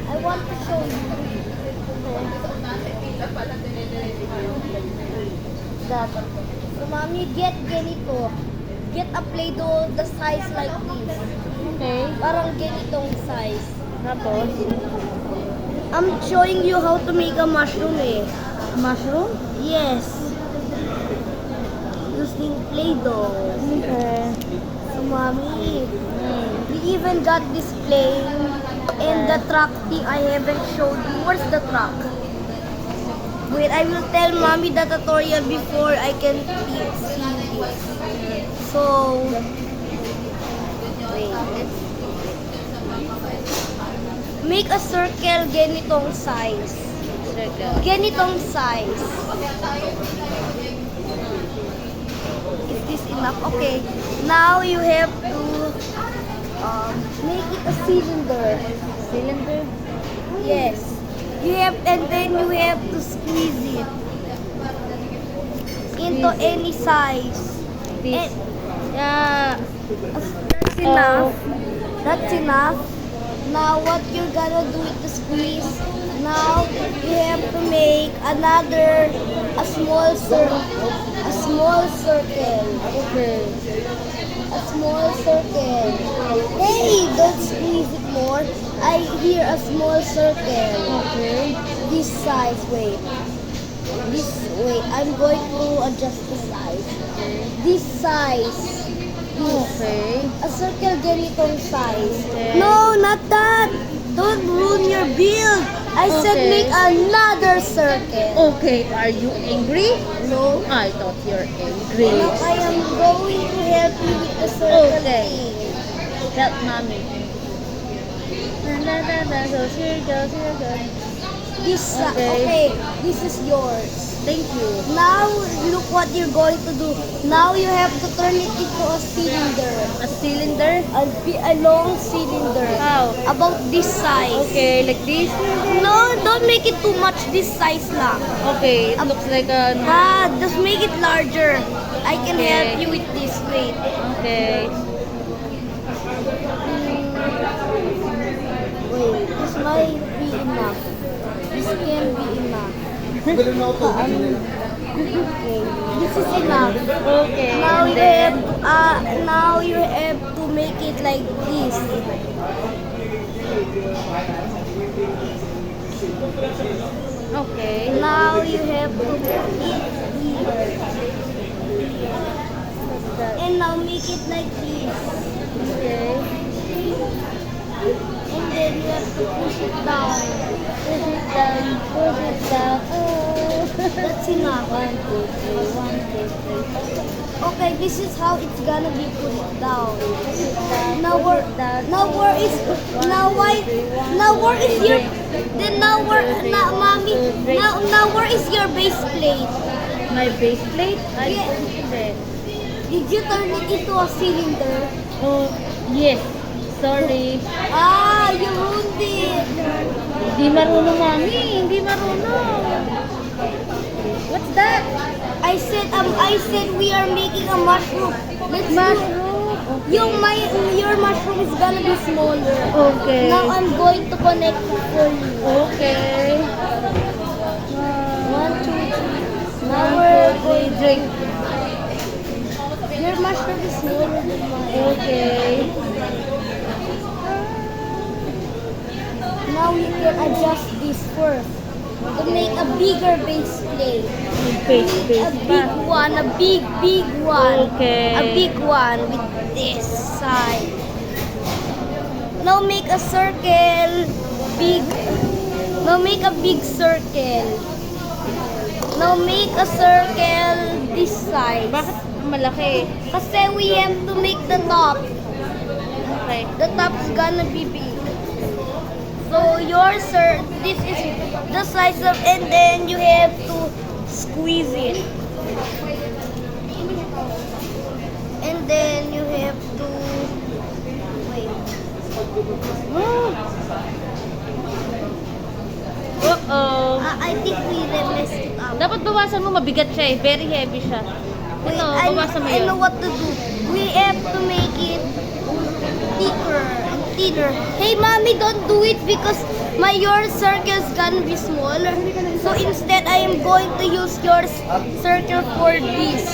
I want to show you. That. So, mommy, get ganito. Get a Play-Doh the size like this. Okay. Parang ganitong size. Tapos, I'm showing you how to make a mushroom eh. mushroom? Yes. Using Play-Doh. Okay. So, mommy, we even got this plane and the truck thing I haven't showed you. Where's the truck? Wait, I will tell mommy the tutorial before I can see this. So, wait. Make a circle ganitong size. Circle. Ganitong size. Is this enough? Okay. Now you have to make it a cylinder. Cylinder? Yes. You have, and then you have to squeeze it into any size. This. And Yeah. that's enough. That's enough. Now what you're gonna do with the squeeze? Now you have to make another a small circle. A small circle. Okay. A small circle. Hey, don't squeeze it more. I hear a small circle. Okay. This size, wait. Wait, I'm going to adjust the size. This size. Okay. A circle ganitong size. Okay. No, not that. Don't ruin your build. I said Okay. make another circle. Okay. Are you angry? No. I thought you're angry. Now I am going to help you with the circle Okay. thing. Help mommy. So circle. This, Okay. okay, this is yours. Thank you. Now, look what you're going to do. Now you have to turn it into a cylinder. A cylinder? A long cylinder. How? About this size. Okay, like this? No, don't make it too much this size lang. Okay, it looks like a... Just make it larger. I can Okay. help you with this. Wait. Okay. Wait, this might be enough. This can be enough. Okay, this is enough. Okay. Now and you then, have to make it like this. Okay. Now you have to put it here. And now make it like this. Okay. And then you have to push it down. Push it down. Push it down. Oh. That's enough. 1, 2, 3. 1, 2, 3. Okay, this is how it's gonna be pushed down. Now Push where it down. now where is now why now where is your then now where now mommy now where is your base plate? My base plate? I Yeah. don't see it. Did you turn it into a cylinder? Oh, yes. Sorry. You ruined it. Hindi marunong, mami. Hindi marunong. What's that? I said we are making a mushroom. Let's do Mushroom. your mushroom is gonna be smaller. Okay. Now I'm going to connect it for you. Okay. 1, 2, 3. Now 1, we're 2, 3, going. drink. Your mushroom is smaller than mine. Okay. Now you can adjust this first to make a bigger base plate. Base, A base big pa. one, a big one. Okay. A big one with this side. Now make a circle. Big. Now make a big circle. Now make a circle this side. Bakit malaki? Kasi we have to make the top. Okay. The top's gonna be big. So this is the size of, and then you have to squeeze it. And then you have to wait. Uh-oh. I think we messed it up. Dapat bawasan mo, mabigat siya eh. Very heavy siya. Wait, Ito, bawasan mo I yun. know what to do. We have to make it thicker and thinner. Hey, mommy, don't do it because your circle is gonna be smaller. So instead, I am going to use your circle for this.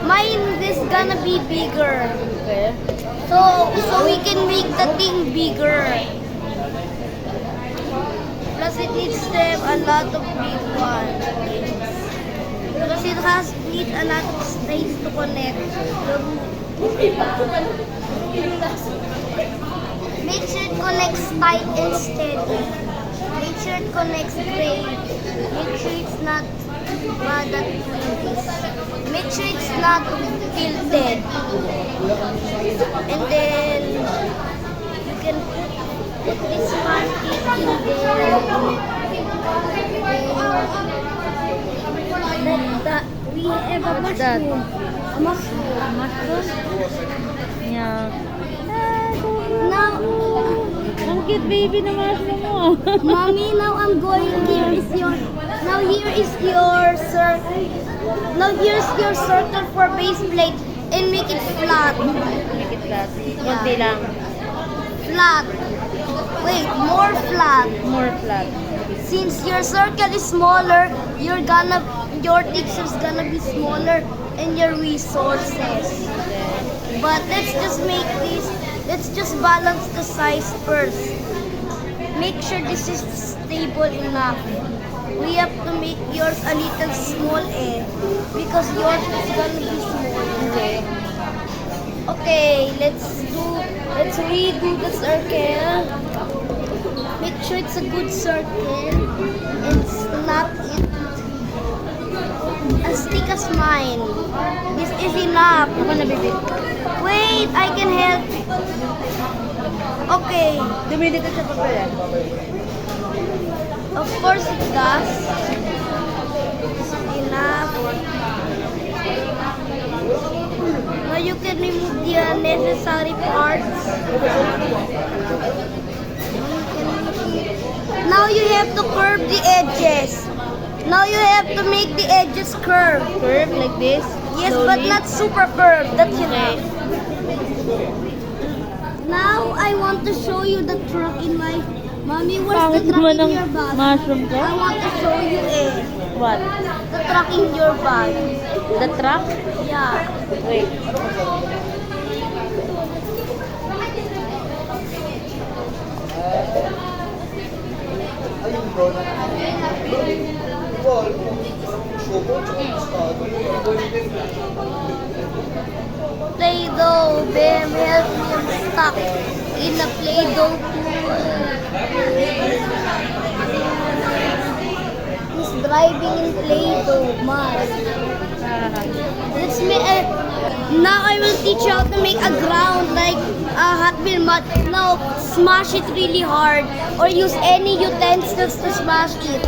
Mine is gonna be bigger. Okay. So we can make the thing bigger. Plus it needs to have a lot of big ones. Because it needs a lot of space to connect. Make sure it connects tight and steady. Make sure it connects straight. Make sure it's not that twinkies. Make sure it's not tilted. And then you can put this market in there. We have a What's that? mushroom. A mushroom. Mushroom? Yeah. Now, Ang cute baby na mushroom mo. mommy, now I'm going. Here is your circle. Now here's your circle for base plate and make it flat. Make it flat. Konti lang. Flat. Wait, more flat. More flat. Since your circle is smaller, your texture's gonna be smaller and your resources. But let's just balance the size first. Make sure this is stable enough. We have to make yours a little small because yours is gonna be small. Okay. Okay, let's redo the circle. Make sure it's a good circle and snap it as thick as mine. This is enough. Ako na baby. Wait, I can help. Okay, Dumidikit sa papel. of course it does. This is enough. Now you can remove the unnecessary parts. Now you have to curve the edges. Now you have to make the edges curve. Curve like this. Yes, Slowly. but not super curved. That's Okay. enough. Now I want to show you the truck in my... Mommy, where's Pangit the truck naman in ng your bag? mushroom ko. I want to show you What? the truck in your bag. The truck? Yeah. Wait. Play-Doh, Bam, help me, I'm stuck in a Play-Doh pool. He's driving in Play-Doh, Mars. Let's make now I will teach you how to make a ground like a Hot Wheel mud. Now smash it really hard or use any utensils to smash it.